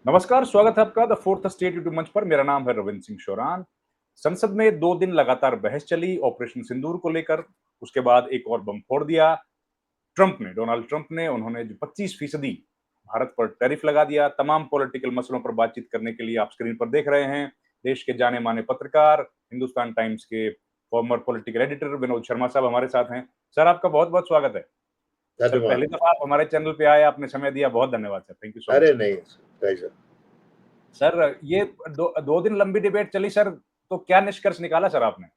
नमस्कार, स्वागत है आपका द फोर्थ स्टेट यूट्यूब मंच पर। मेरा नाम है रविंद्र सिंह शोरान। संसद में 2 दिन लगातार बहस चली ऑपरेशन सिंदूर को लेकर। उसके बाद एक और बम फोड़ दिया डोनाल्ड ट्रंप ने। उन्होंने जो 25% भारत पर टैरिफ लगा दिया। तमाम पॉलिटिकल मसलों पर बातचीत करने के लिए आप स्क्रीन पर देख रहे हैं देश के जाने माने पत्रकार, हिंदुस्तान टाइम्स के farmer political editor Vinod Sharma साहब हमारे साथ हैं। सर, आपका बहुत बहुत स्वागत है। सर, धन्यवाद। पहली दफा आप हमारे चैनल पे आए, आपने समय दिया, बहुत धन्यवाद sir. Thank you so much. अरे नहीं, प्लेजर। सर, ये दो दिन लंबी डिबेट चली सर, तो क्या निष्कर्ष निकाला सर आपने?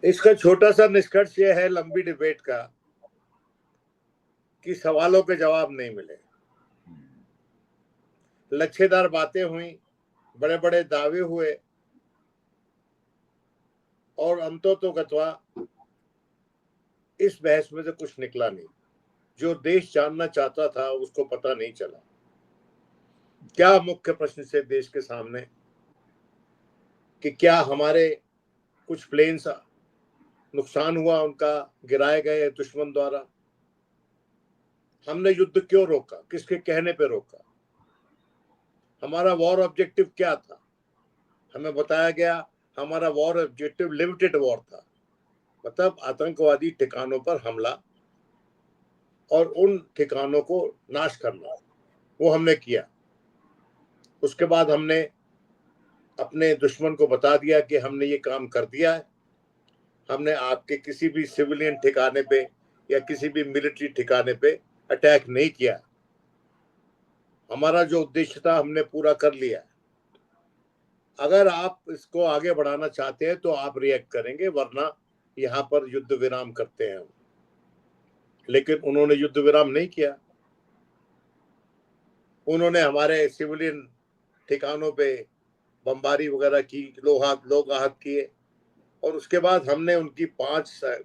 इसका छोटा सा निष्कर्ष ये है लंबी डिबेट का कि सवालों के जवाब नहीं मिले। लच्छेदार बातें हुई, बड़े बड़े दावे हुए और अंततोगत्वा इस बहस में से कुछ निकला नहीं। जो देश जानना चाहता था उसको पता नहीं चला। क्या मुख्य प्रश्न थे देश के सामने कि क्या हमारे कुछ प्लेन्स नुकसान हुआ, उनका गिराए गए दुश्मन द्वारा। हमने युद्ध क्यों रोका, किसके कहने पे रोका, हमारा वॉर ऑब्जेक्टिव क्या था। हमें बताया गया हमारा वॉर ऑब्जेक्टिव लिमिटेड वॉर था, मतलब आतंकवादी ठिकानों पर हमला और उन ठिकानों को नाश करना। वो हमने किया। उसके बाद हमने अपने दुश्मन को बता दिया कि हमने ये काम कर दिया है। हमने आपके किसी भी सिविलियन ठिकाने पे या किसी भी मिलिट्री ठिकाने पे अटैक नहीं किया। हमारा जो उद्देश्य था हमने पूरा कर लिया है। अगर आप इसको आगे बढ़ाना चाहते हैं तो आप रिएक्ट करेंगे, वरना यहाँ पर युद्ध विराम करते हैं। लेकिन उन्होंने युद्ध विराम नहीं किया। उन्होंने हमारे सिविलियन ठिकानों पे बमबारी वगैरह की, लोग आहत किए और उसके बाद हमने उनकी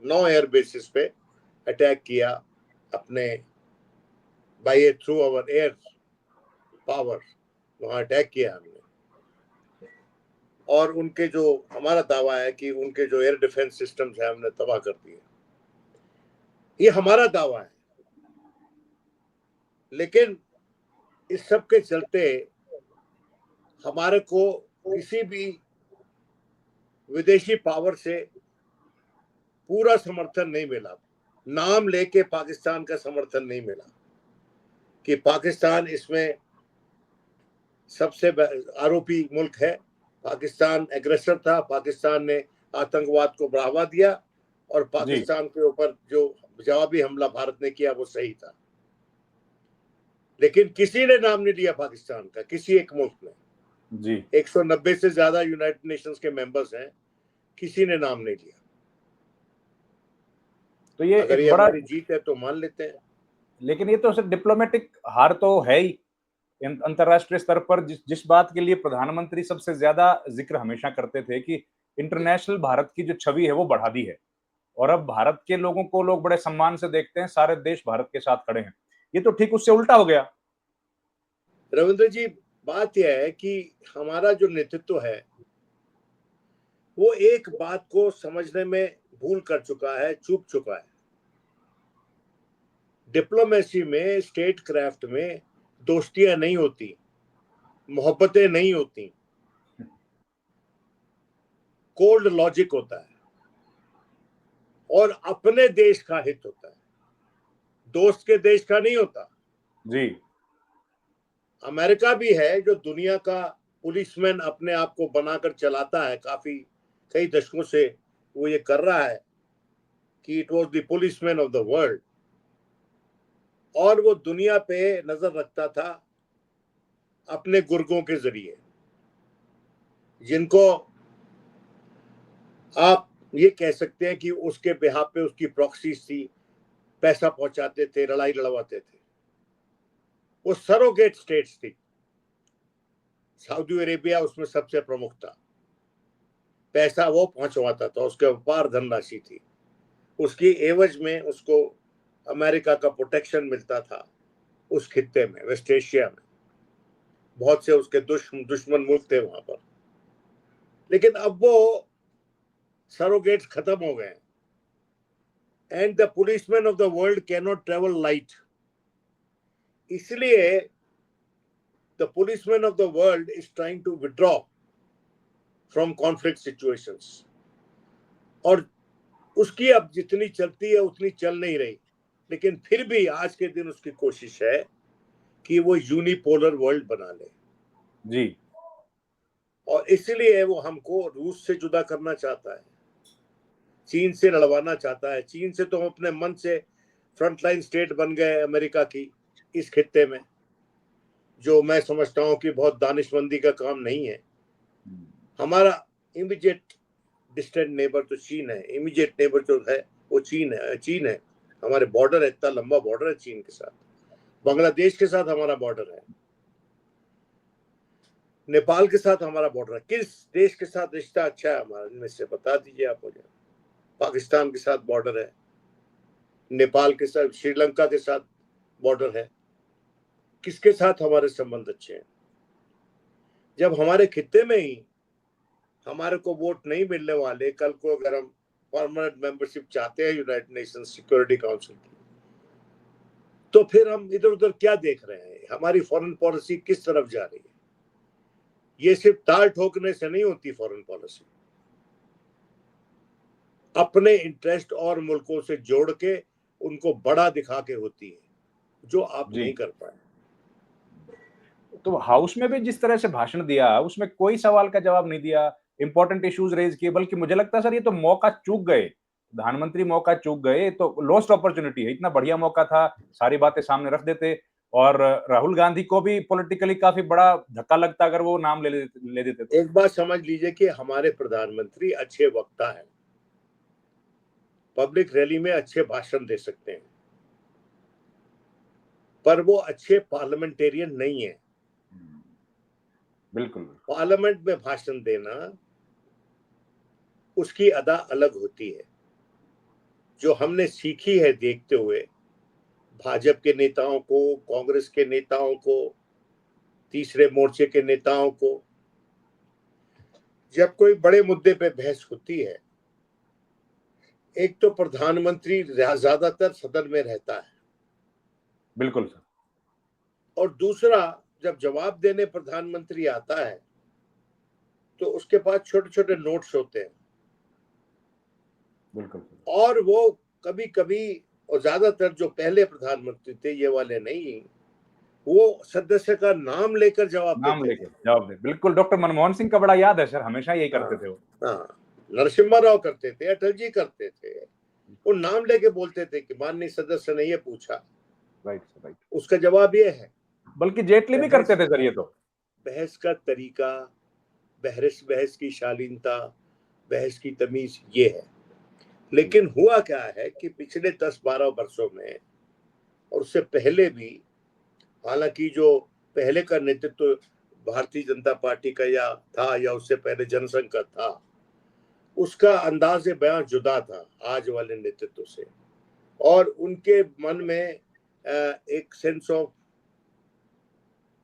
9 एयर बेसिस पे अटैक किया अपने by through our air power. वहां अटैक किया हमने और उनके जो हमारा दावा है कि उनके जो एयर डिफेंस सिस्टम्स है हमने तबाह कर दिए। ये हमारा दावा है। लेकिन इस सब के चलते हमारे को किसी भी विदेशी पावर से पूरा समर्थन नहीं मिला। नाम लेके पाकिस्तान का समर्थन नहीं मिला कि पाकिस्तान इसमें सबसे आरोपी मुल्क है। पाकिस्तान एग्रेसर था। पाकिस्तान ने आतंकवाद को बढ़ावा दिया और पाकिस्तान के ऊपर जो जवाबी हमला भारत ने किया वो सही था। लेकिन किसी ने नाम नहीं लिया पाकिस्तान का, किसी एक मुल्क ने। जी 190 से ज्यादा यूनाइटेड नेशंस के मेंबर्स हैं, किसी ने नाम नहीं लिया। तो ये अगर एक ये बड़ा, हमारी जीत है तो मान लेते हैं। लेकिन ये तो सिर्फ डिप्लोमेटिक हार तो है ही। अंतरराष्ट्रीय स्तर पर जिस बात के लिए प्रधानमंत्री सबसे ज्यादा जिक्र हमेशा करते थे कि इंटरनेशनल भारत की जो छवि है वो बढ़ा दी है, और अब भारत के लोगों को लोग बड़े सम्मान से देखते हैं, सारे देश भारत के साथ खड़े हैं। ये तो ठीक उससे उल्टा हो गया। रविंद्र जी, बात यह है कि हमारा जो नेतृत्व है वो एक बात को समझने में भूल कर चुका है, चूक चुका है। डिप्लोमेसी में, स्टेट क्राफ्ट में दोस्तियां नहीं होती, मोहब्बतें नहीं होती, कोल्ड लॉजिक होता है और अपने देश का हित होता है, दोस्त के देश का नहीं होता। जी अमेरिका भी है जो दुनिया का पुलिसमैन अपने आप को बनाकर चलाता है, कई दशकों से वो ये कर रहा है कि it was the policeman of the world. और वो दुनिया पे नजर रखता था अपने गुर्गों के जरिए, जिनको आप ये कह सकते हैं कि उसके बिहाफ पे उसकी प्रॉक्सीज थी, पैसा पहुंचाते थे, लड़ाई लड़वाते थे। वो सरोगेट स्टेट्स थी। सऊदी अरेबिया उसमें सबसे प्रमुख था। पैसा वो पहुंचवाता था, उसके अपार धनराशि थी। उसकी एवज में उसको अमेरिका का प्रोटेक्शन मिलता था। उस खित्ते में, वेस्ट एशिया में बहुत से उसके दुश्मन मुल्क थे वहां पर। लेकिन अब वो सरोगेट्स खत्म हो गए and the policeman of the world can not travel light. इसलिए the policeman of the world is trying to withdraw from conflict situations, और उसकी अब जितनी चलती है उतनी चल नहीं रही, लेकिन फिर भी आज के दिन उसकी कोशिश है कि वो यूनिपोलर वर्ल्ड बना ले जी। और इसलिए वो हमको रूस से जुदा करना चाहता है, चीन से लड़वाना चाहता है। चीन से तो हम अपने मन से फ्रंटलाइन स्टेट बन गए अमेरिका की इस खित्ते में, जो मैं समझता हूं कि बहुत दानिशमंदी का काम नहीं है। हमारा इमीडिएट डिस्टेंट नेबर तो चीन है, इमीडिएट नेबर जो है वो चीन है। हमारे बॉर्डर है, इतना लंबा बॉर्डर है चीन के साथ, बांग्लादेश के साथ हमारा बॉर्डर है, नेपाल के साथ हमारा बॉर्डर है। किस देश के साथ रिश्ता अच्छा है हमारा, इनमें से बता दीजिए आप मुझे। पाकिस्तान के साथ बॉर्डर है, नेपाल के साथ, श्रीलंका के साथ बॉर्डर है, किसके साथ हमारे संबंध अच्छे हैं? जब हमारे खित्ते में ही हमारे को वोट नहीं मिलने वाले, कल को अगर हम परमानेंट मेंबरशिप चाहते हैं यूनाइटेड नेशन सिक्योरिटी काउंसिल की, तो फिर हम इधर उधर क्या देख रहे हैं? हमारी फॉरेन पॉलिसी किस तरफ जा रही है? ये सिर्फ ताल ठोकने से नहीं होती फॉरेन पॉलिसी, अपने इंटरेस्ट और मुल्कों से जोड़ के उनको बड़ा दिखा के होती है, जो आप जी। नहीं कर पाए। तो हाउस में भी जिस तरह से भाषण दिया, उसमें कोई सवाल का जवाब नहीं दिया, इंपॉर्टेंट इश्यूज रेज किए, बल्कि मुझे लगता है सर ये तो मौका चूक गए, प्रधानमंत्री मौका चूक गए, तो लॉस्ट अपॉर्चुनिटी है। इतना बढ़िया मौका था, सारी बातें सामने रख देते, और राहुल गांधी को भी पॉलिटिकली काफी बड़ा धक्का लगता अगर वो नाम ले देते तो। एक बात समझ लीजिए कि हमारे प्रधानमंत्री अच्छे वक्ता हैं, पब्लिक रैली में अच्छे भाषण दे सकते हैं, पर वो अच्छे पार्लियामेंटेरियन नहीं है। बिल्कुल। पार्लियामेंट में भाषण देना उसकी अदा अलग होती है, जो हमने सीखी है देखते हुए भाजपा के नेताओं को, कांग्रेस के नेताओं को, तीसरे मोर्चे के नेताओं को। जब कोई बड़े मुद्दे पे बहस होती है, एक तो प्रधानमंत्री ज्यादातर सदन में रहता है, बिल्कुल सर। और दूसरा जब जवाब देने प्रधानमंत्री आता है तो उसके पास छोटे छोटे नोट्स होते हैं, बिल्कुल। और वो कभी कभी, और ज्यादातर जो पहले प्रधानमंत्री थे, ये वाले नहीं, वो सदस्य का नाम लेकर जवाब नाम देते लेके थे। जवाब दे, बिल्कुल। डॉक्टर मनमोहन सिंह का बड़ा याद है सर, हमेशा यही हाँ करते थे वो। हाँ, नरसिम्हा राव करते थे, अटल जी करते थे, वो नाम लेके बोलते थे कि माननीय सदस्य ने ये पूछा, राइट राइट। उसका जवाब ये है। बल्कि जेटली भी करते थे सर ये तो। बहस का तरीका, बहस की शालीनता, बहस की तमीज ये है। लेकिन हुआ क्या है कि पिछले 10-12 वर्षों में, और उससे पहले भी, हालांकि जो पहले का नेतृत्व भारतीय जनता पार्टी का या उससे पहले जनसंघ का था, उसका अंदाज बयां जुदा था आज वाले नेतृत्व से, और उनके मन में एक सेंस ऑफ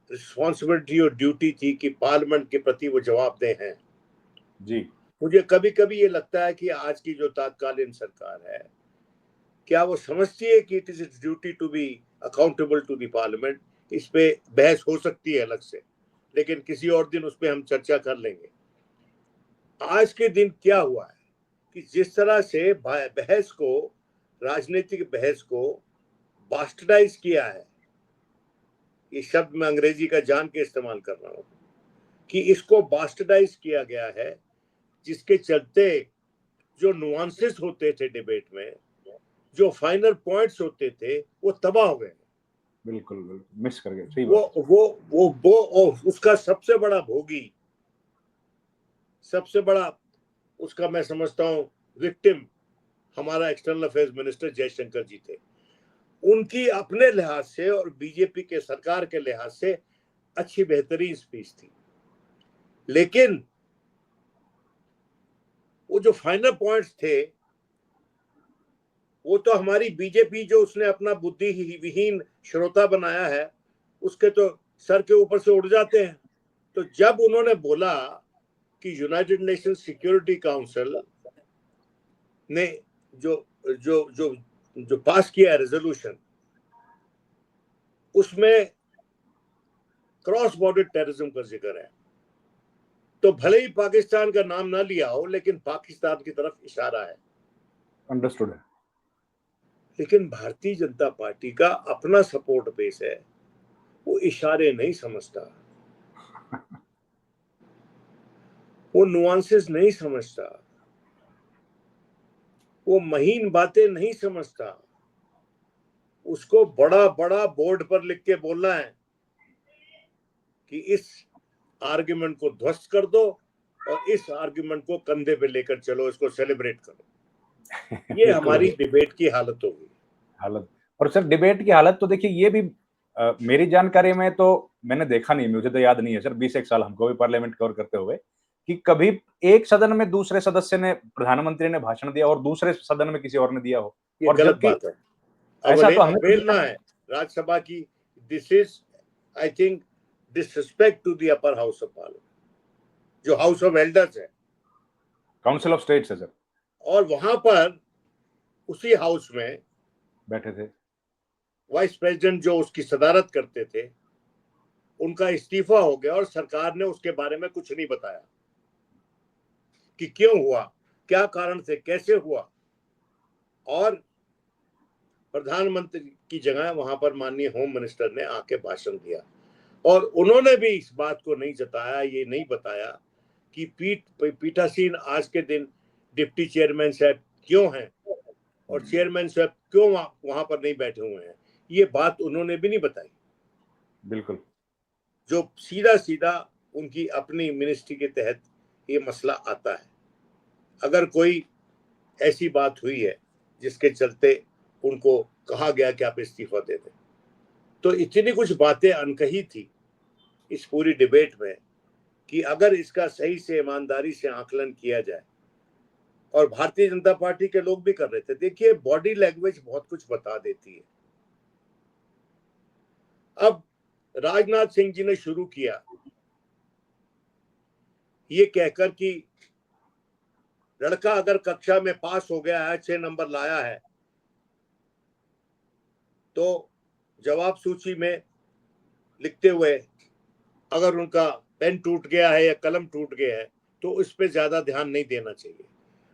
रिस्पॉन्सिबिलिटी और ड्यूटी थी कि पार्लियामेंट के प्रति वो जवाबदेह हैं। जी। मुझे कभी कभी ये लगता है कि आज की जो तात्कालीन सरकार है, क्या वो समझती है कि it is its duty to be accountable to the parliament? इस पे बहस हो सकती है अलग से, लेकिन किसी और दिन उस पर हम चर्चा कर लेंगे। आज के दिन क्या हुआ है कि जिस तरह से बहस को, राजनीतिक बहस को बास्टर्डाइज किया है, ये शब्द मैं अंग्रेजी का जान के इस्तेमाल कर रहा हूं, कि इसको बास्टर्डाइज किया गया है, जिसके चलते जो नुआंसेस होते थे डिबेट में, जो फाइनल पॉइंट्स होते थे, वो तबाह हो गए। बिल्कुल बिल्कुल मिस कर गए, सही वो बात है। वो उसका सबसे बड़ा भोगी, सबसे बड़ा उसका मैं समझता हूं विक्टिम, हमारा एक्सटर्नल अफेयर्स मिनिस्टर जयशंकर जी थे। उनकी अपने लिहाज से और बीजेपी के सरकार के लिहाज से अच्छी बेहतरीन स्पीच थी, लेकिन वो जो फाइनल पॉइंट्स थे, वो तो हमारी बीजेपी जो उसने अपना बुद्धि विहीन श्रोता बनाया है, उसके तो सर के ऊपर से उड़ जाते हैं। तो जब उन्होंने बोला कि यूनाइटेड नेशन सिक्योरिटी काउंसिल ने जो जो जो जो पास किया रेजोल्यूशन, उसमें क्रॉस बॉर्डर टेररिज्म का जिक्र है। तो भले ही पाकिस्तान का नाम ना लिया हो, लेकिन पाकिस्तान की तरफ इशारा है। अंडरस्टूड है। लेकिन भारतीय जनता पार्टी का अपना सपोर्ट बेस है, वो इशारे नहीं समझता, वो नुआंसेस नहीं समझता, वो महीन बातें नहीं समझता। उसको बड़ा बड़ा बोर्ड पर लिख के बोलना है कि इस आर्ग्यूमेंट को ध्वस्त कर दो और इस आर्ग्यूमेंट को कंधे पे लेकर चलो, इसको सेलिब्रेट करो। ये हमारी डिबेट की हालत होगी। हालत। और सर डिबेट की हालत तो देखिए, ये भी मेरी जानकारी में तो मैंने देखा नहीं, मुझे तो याद नहीं है सर, 20 एक साल हमको भी पार्लियामेंट कवर करते हुए, कि कभी एक सदन में दूसरे सदस्य ने, प्रधानमंत्री ने भाषण दिया और दूसरे सदन में किसी और ने दिया हो। ये और गलत जबकि बात है, अवहेलना है राज्यसभा की। This is, I think, disrespect to the upper house of parliament, जो हाउस ऑफ एल्डर्स है, काउंसिल ऑफ स्टेट्स है सर। और वहां पर उसी हाउस में बैठे थे वाइस प्रेसिडेंट जो उसकी सदारत करते थे, उनका इस्तीफा हो गया और सरकार ने उसके बारे में कुछ नहीं बताया कि क्यों हुआ, क्या कारण से, कैसे हुआ। और प्रधानमंत्री की जगह वहां पर माननीय होम मिनिस्टर ने आके भाषण दिया, और उन्होंने भी इस बात को नहीं जताया, ये नहीं बताया कि पीठासीन आज के दिन डिप्टी चेयरमैन साहब क्यों हैं और चेयरमैन साहब क्यों वहां पर नहीं बैठे हुए हैं। ये बात उन्होंने भी नहीं बताई, बिल्कुल। जो सीधा सीधा उनकी अपनी मिनिस्ट्री के तहत ये मसला आता है। अगर कोई ऐसी बात हुई है जिसके चलते उनको कहा गया कि आप इस्तीफा दे दें, तो इतनी कुछ बातें अनकही थी इस पूरी डिबेट में कि अगर इसका सही से ईमानदारी से आकलन किया जाए, और भारतीय जनता पार्टी के लोग भी कर रहे थे। देखिए, बॉडी लैंग्वेज बहुत कुछ बता देती है। अब राजनाथ सिंह जी ने शुरू किया ये कहकर कि लड़का अगर कक्षा में पास हो गया है, 6 नंबर लाया है, तो जवाब सूची में लिखते हुए अगर उनका पेन टूट गया है या कलम टूट गया है तो उस पर ज्यादा ध्यान नहीं देना चाहिए।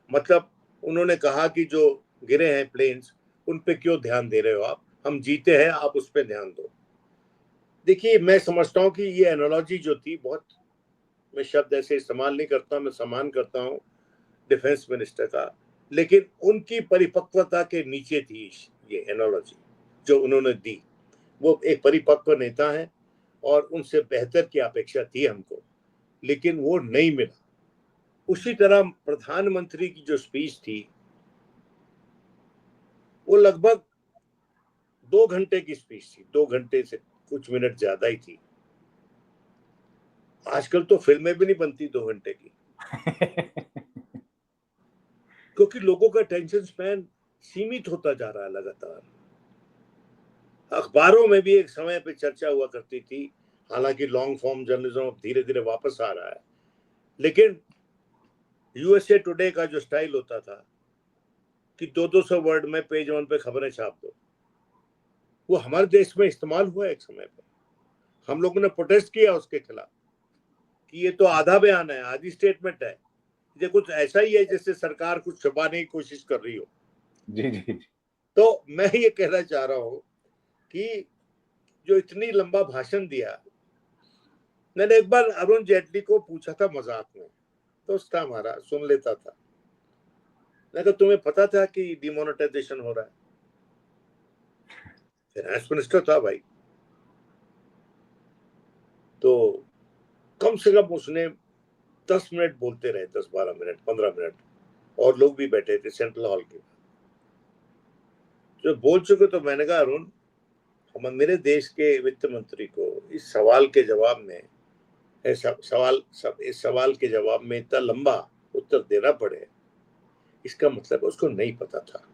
मतलब उन्होंने कहा कि जो गिरे हैं प्लेन्स, उन पे क्यों ध्यान दे रहे हो आप, हम जीते हैं, आप उस पर ध्यान दो। देखिए, मैं समझता हूँ कि ये एनालॉजी जो थी, बहुत, मैं शब्द ऐसे इस्तेमाल नहीं करता, मैं सम्मान करता हूँ डिफेंस मिनिस्टर का, लेकिन उनकी परिपक्वता के नीचे थी ये एनालॉजी जो उन्होंने दी। वो एक परिपक्व नेता है और उनसे बेहतर की अपेक्षा थी हमको, लेकिन वो नहीं मिला। उसी तरह प्रधानमंत्री की जो स्पीच थी, वो लगभग 2 घंटे की स्पीच थी, 2 घंटे से कुछ मिनट ज्यादा ही थी। आजकल तो फिल्में भी नहीं बनती 2 घंटे की, क्योंकि लोगों का टेंशन स्पैन सीमित होता जा रहा है लगातार। अखबारों में भी एक समय पे चर्चा हुआ करती थी, हालांकि लॉन्ग फॉर्म जर्नलिज्म धीरे धीरे वापस आ रहा है, लेकिन यूएसए टुडे का जो स्टाइल होता था कि 200 वर्ड में पेज 1 पे खबरें छाप दो, वो हमारे देश में इस्तेमाल हुआ एक समय पे। हम लोगों ने प्रोटेस्ट किया उसके खिलाफ कि ये तो आधा बयान है, आधी स्टेटमेंट है, ये कुछ ऐसा ही है जैसे सरकार कुछ छुपाने की कोशिश कर रही हो। जी जी जी। तो मैं ये कहना चाह रहा हूं कि जो इतनी लंबा भाषण दिया, मैंने एक बार अरुण जेटली को पूछा था मजाक में, तो उसका हमारा सुन लेता था। मैं कहा, तुम्हें पता था कि डिमोनेटाइजेशन हो रहा है? फाइनेंस मिनिस्टर था भाई, तो कम से कम उसने 10 मिनट बोलते रहे, 10-12 मिनट, 15 मिनट, और लोग भी बैठे थे सेंट्रल हॉल के। जो बोल चुके, तो मैंने कहा, अरुण, हम मेरे देश के वित्त मंत्री को इस सवाल के जवाब में, इस सवाल के जवाब में इतना लंबा उत्तर देना पड़े, इसका मतलब उसको नहीं पता था।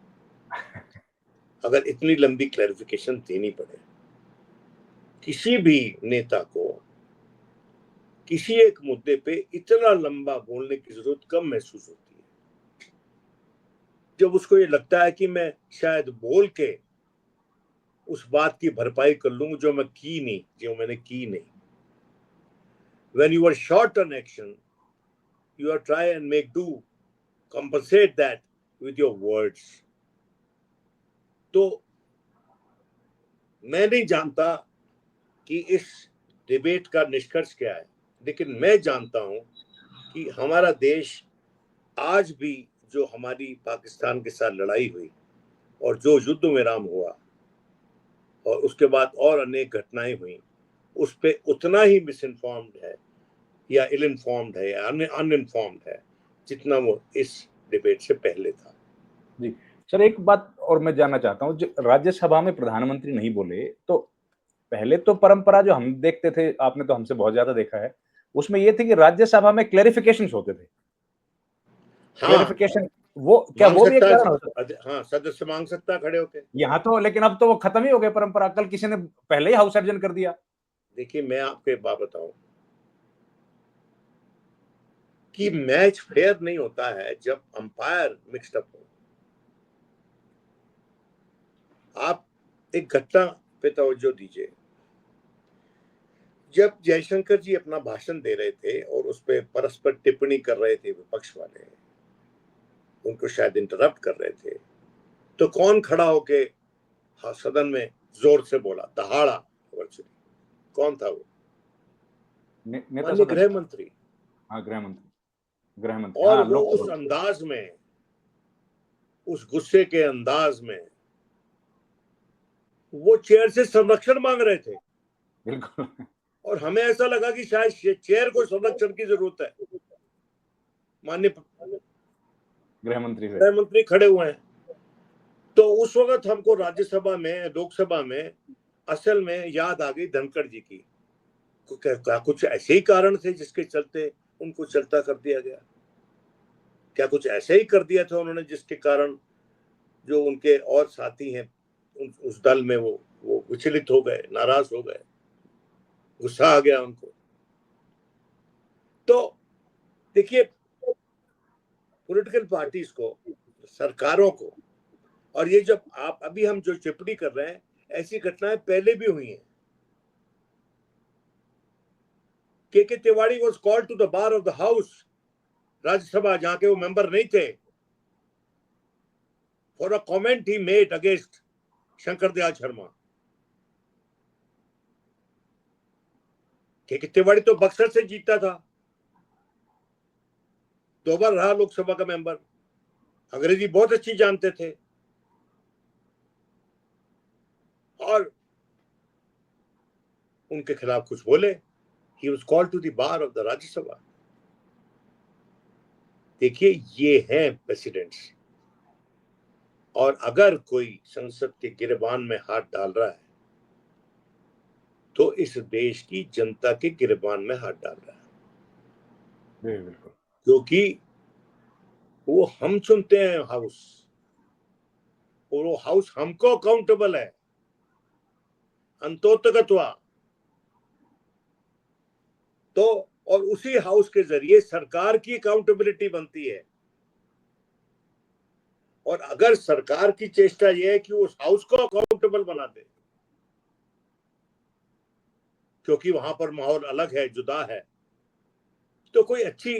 अगर इतनी लंबी क्लैरिफिकेशन देनी पड़े किसी भी नेता को, किसी एक मुद्दे पे इतना लंबा बोलने की जरूरत कम महसूस होती है। जब उसको ये लगता है कि मैं शायद बोल के उस बात की भरपाई कर लूंगा जो मैंने की नहीं। When you are short on action, you are try and make do, compensate that with your words. तो मैं नहीं जानता कि इस डिबेट का निष्कर्ष क्या है, लेकिन मैं जानता हूं कि हमारा देश आज भी, जो हमारी पाकिस्तान के साथ लड़ाई हुई और जो युद्ध विराम हुआ और उसके बाद और अनेक घटनाएं हुई, उस पे उतना ही मिस इन्फॉर्म्ड है या इल इन्फॉर्म्ड है या अनइन्फॉर्म्ड है जितना वो इस डिबेट से पहले था। जी सर, एक बात और मैं जानना चाहता हूँ, जो राज्यसभा में प्रधानमंत्री नहीं बोले, तो पहले तो परंपरा जो हम देखते थे, आपने तो हमसे बहुत ज्यादा देखा है, उसमें ये थी कि राज्यसभा में क्लेरिफिकेशंस होते थे। हाँ, क्लेरिफिकेशन, वो क्या मांग वो भी एक सकता कारण हो सकता है? है, हाँ सदस्य मांग सकता है खड़े होके। यहाँ तो, लेकिन अब तो वो खत्म ही हो गया परंपरा, कल किसी ने पहले ही हाउस सर्जन कर दिया। देखिए, मैं आपको एक बात बताऊं कि मैच फेयर नहीं होता है जब अंपायर मिक्स्ड अप हो। आप एक घटना पे तवज्जो दीजिए। जब जयशंकर जी अपना भाषण दे रहे थे और उस पर परस्पर टिप्पणी कर रहे थे विपक्ष वाले, उनको शायद इंटरप्ट कर रहे थे, तो कौन खड़ा होके सदन में जोर से बोला, दहाड़ा वर्चुअली? कौन था वो? नेता माननीय सदन। गृह मंत्री। हाँ, गृह मंत्री, और हाँ, वो लोकसभा उस में। अंदाज में, उस गुस्से के अंदाज में वो चेयर से संरक्षण मांग रहे थे। बिल्कुल। और हमें ऐसा लगा कि शायद चेयर को संरक्षण की जरूरत है। माननीय गृह मंत्री से। गृह मंत्री खड़े हुए हैं। तो उस वक्त हमको राज्यसभा में, लोकसभा में असल में याद आ गई धनखड़ जी की। क्या कुछ ऐसे ही कारण थे जिसके चलते उनको चलता कर दिया गया? क्या कुछ ऐसे ही कर दिया था उन्होंने जिसके कारण जो उनके और साथी हैं उस दल में वो विचलित हो गए, नाराज हो गए, गुस्सा आ गया उनको? तो देखिए, पॉलिटिकल पार्टीज को, सरकारों को, और ये जब आप अभी हम जो टिप्पणी कर रहे हैं, ऐसी घटनाएं पहले भी हुई हैं। K Tiwari was called to the bar of the house, Rajya Sabha, जहां के वो मेंबर नहीं थे, for a comment he made against Shankar Dayal Sharma. K Tiwari तो बक्सर से जीता था, 2 बार रहा लोकसभा का मेंबर, अंग्रेजी बहुत अच्छी जानते थे, और उनके खिलाफ कुछ बोले, he was called to the bar of the Rajya Sabha. देखिए, ये है प्रेसिडेंट्स। और अगर कोई संसद के गिरबान में हाथ डाल रहा है तो इस देश की जनता के गिरबान में हाथ डाल रहा है, बिल्कुल। क्योंकि वो हम चुनते हैं हाउस, और वो हाउस हमको अकाउंटेबल है अंतोतगत्वा। तो और उसी हाउस के जरिए सरकार की अकाउंटेबिलिटी बनती है। और अगर सरकार की चेष्टा यह है कि उस हाउस को अकाउंटेबल बना दे, क्योंकि वहां पर माहौल अलग है, जुदा है, तो कोई अच्छी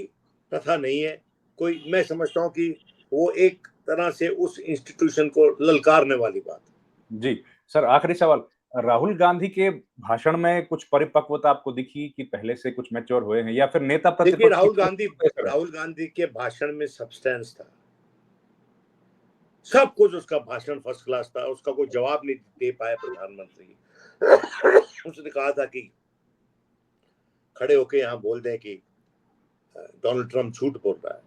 प्रथा नहीं है। कोई, मैं समझता हूं कि वो एक तरह से उस इंस्टीट्यूशन को ललकारने वाली बात है। जी, सर, आखिरी सवाल, राहुल गांधी के भाषण में कुछ परिपक्वता आपको दिखी कि पहले से कुछ मैच्योर हुए हैं, या फिर नेता देखिए, प्रतिपक्ष की राहुल गांधी के भाषण में सब्सटेंस था, सब कुछ। उसका भाषण फर्स्ट क्लास था, उसका कोई जवाब नहीं दे पाया प्रधानमंत्री। उसने कहा था कि खड़े होके यहाँ बोल दें कि डोनाल्ड ट्रंप झूठ बोल रहा है।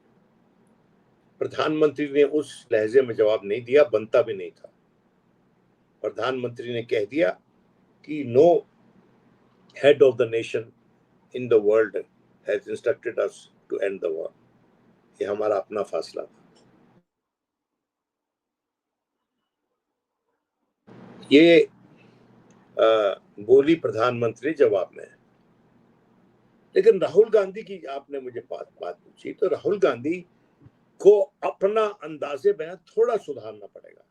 प्रधानमंत्री ने उस लहजे में जवाब नहीं दिया, बनता भी नहीं था। प्रधानमंत्री ने कह दिया कि no head of the nation in the world has instructed us to end the war. ये हमारा अपना फैसला था। ये बोली प्रधानमंत्री जवाब में। लेकिन राहुल गांधी की आपने मुझे बात पूछी, तो राहुल गांधी को अपना अंदाजे बयान थोड़ा सुधारना पड़ेगा।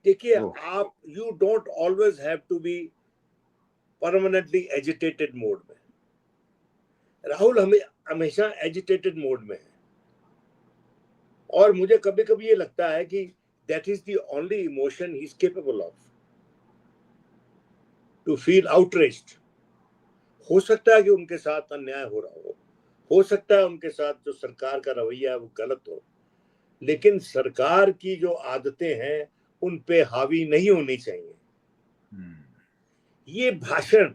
देखिए आप you don't always have to be permanently agitated mode में। राहुल हमें हमेशा एजिटेटेड मोड में है, और मुझे कभी कभी ये लगता है कि that is the only emotion he is capable of, to feel outraged. हो सकता है कि उनके साथ अन्याय हो सकता है उनके साथ जो सरकार का रवैया है वो गलत हो, लेकिन सरकार की जो आदतें हैं उन पे हावी नहीं होनी चाहिए। ये भाषण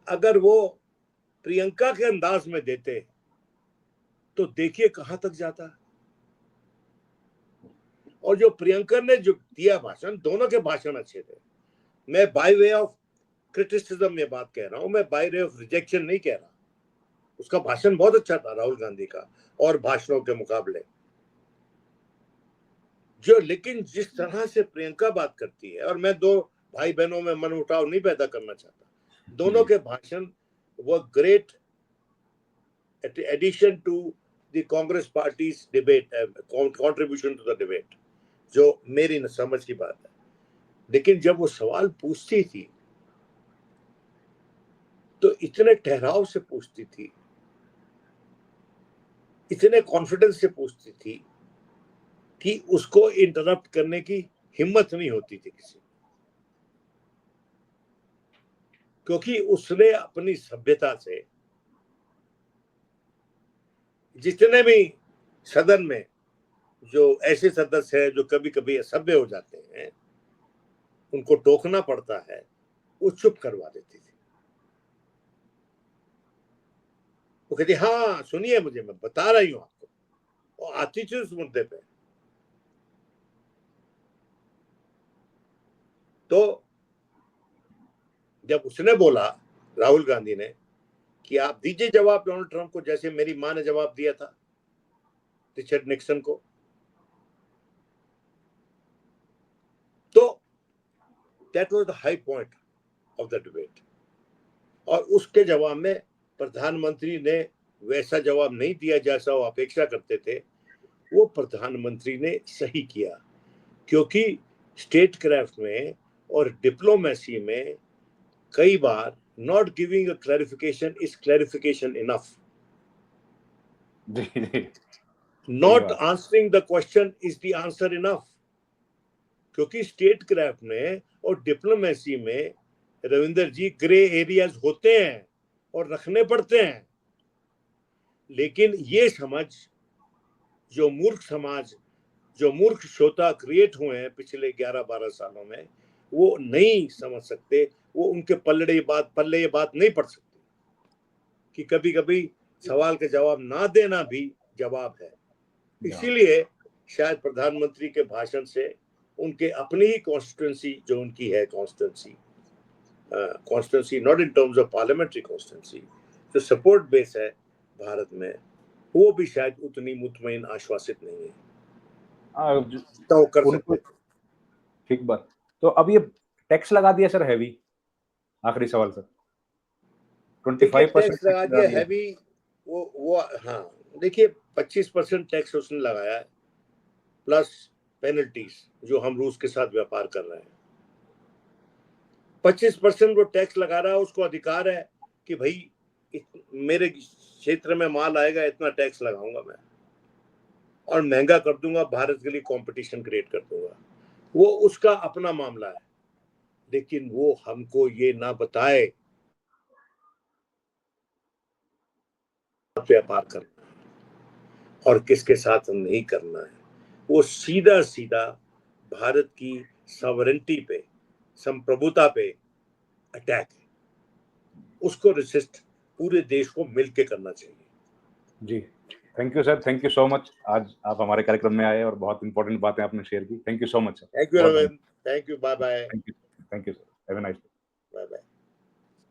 अगर वो प्रियंका के अंदाज में देते तो देखिए कहां तक जाता। और जो प्रियंका ने जो दिया भाषण, दोनों के भाषण अच्छे थे। मैं बाय वे ऑफ क्रिटिसिज्म में बात कह रहा हूं, मैं बाय वे ऑफ रिजेक्शन नहीं कह रहा। उसका भाषण बहुत अच्छा था राहुल गांधी का और भाषणों के मुकाबले जो। लेकिन जिस तरह से प्रियंका बात करती है, और मैं दो भाई बहनों में मन उठाव नहीं पैदा करना चाहता, दोनों के भाषण वो great addition to the Congress party's debate, contribution to the debate, जो मेरी न समझ की बात है। लेकिन जब वो सवाल पूछती थी तो इतने ठहराव से पूछती थी, इतने कॉन्फिडेंस से पूछती थी कि उसको इंटरप्ट करने की हिम्मत नहीं होती थी किसी, क्योंकि उसने अपनी सभ्यता से, जितने भी सदन में जो ऐसे सदस्य हैं जो कभी कभी असभ्य हो जाते हैं, उनको टोकना पड़ता है, वो चुप करवा देती थी। वो कहती हाँ सुनिए मुझे, मैं बता रही हूं आपको, और आती थी उस मुद्दे पे। तो जब उसने बोला, राहुल गांधी ने, कि आप दीजिए जवाब डोनाल्ड ट्रंप को जैसे मेरी मां ने जवाब दिया था रिचर्ड निक्सन को, तो that was the high point of the debate. और उसके जवाब में प्रधानमंत्री ने वैसा जवाब नहीं दिया जैसा वो अपेक्षा करते थे। वो प्रधानमंत्री ने सही किया, क्योंकि स्टेट क्राफ्ट में और डिप्लोमेसी में कई बार not giving a clarification is clarification enough, not answering the question is the answer enough. क्योंकि स्टेट क्राफ्ट में और डिप्लोमेसी में रविंदर जी ग्रे एरियाज होते हैं और रखने पड़ते हैं। लेकिन ये समझ जो मूर्ख समाज, जो मूर्ख श्रोता क्रिएट हुए हैं पिछले 11-12 सालों में, वो नहीं समझ सकते, वो उनके पल्ले ये बात नहीं पड़ सकती कि कभी कभी सवाल के जवाब ना देना भी जवाब है। इसीलिए शायद प्रधानमंत्री के भाषण से उनके अपनी ही कॉन्स्टिट्यूंसी जो उनकी है, constituency not in terms of parliamentary constituency, जो सपोर्ट बेस है भारत में, वो भी शायद उतनी मुतमईन आश्वासित नहीं है तो कर सकते। ठीक बात। तो अब ये टैक्स लगा दिया सर हैवी, आखिरी सवाल सर, 25% टैक्स लगा दिया हैवी। वो हाँ देखिए 25% टैक्स उसने लगाया है, प्लस पेनल्टीज जो हम रूस के साथ व्यापार कर रहे हैं। 25% वो टैक्स लगा रहा है, उसको अधिकार है कि भाई मेरे क्षेत्र में माल आएगा इतना टैक्स लगाऊंगा मैं, और महंगा कर दूंगा, भारत के लिए कंपटीशन क्रिएट कर दूंगा। वो उसका अपना मामला है, लेकिन वो हमको ये ना बताए व्यापार करना है और किसके साथ हम नहीं करना है। वो सीधा सीधा भारत की सॉवरेंटी पे, संप्रभुता पे अटैक है। उसको रेसिस्ट पूरे देश को मिलके करना चाहिए। जी thank you sir, thank you so much. आज आप हमारे कार्यक्रम में आए और बहुत इंपॉर्टेंट बातें आपने शेयर की। Thank you so much sir. Thank you Ravindra, thank you, bye bye. Thank you sir, have a nice day. Bye bye.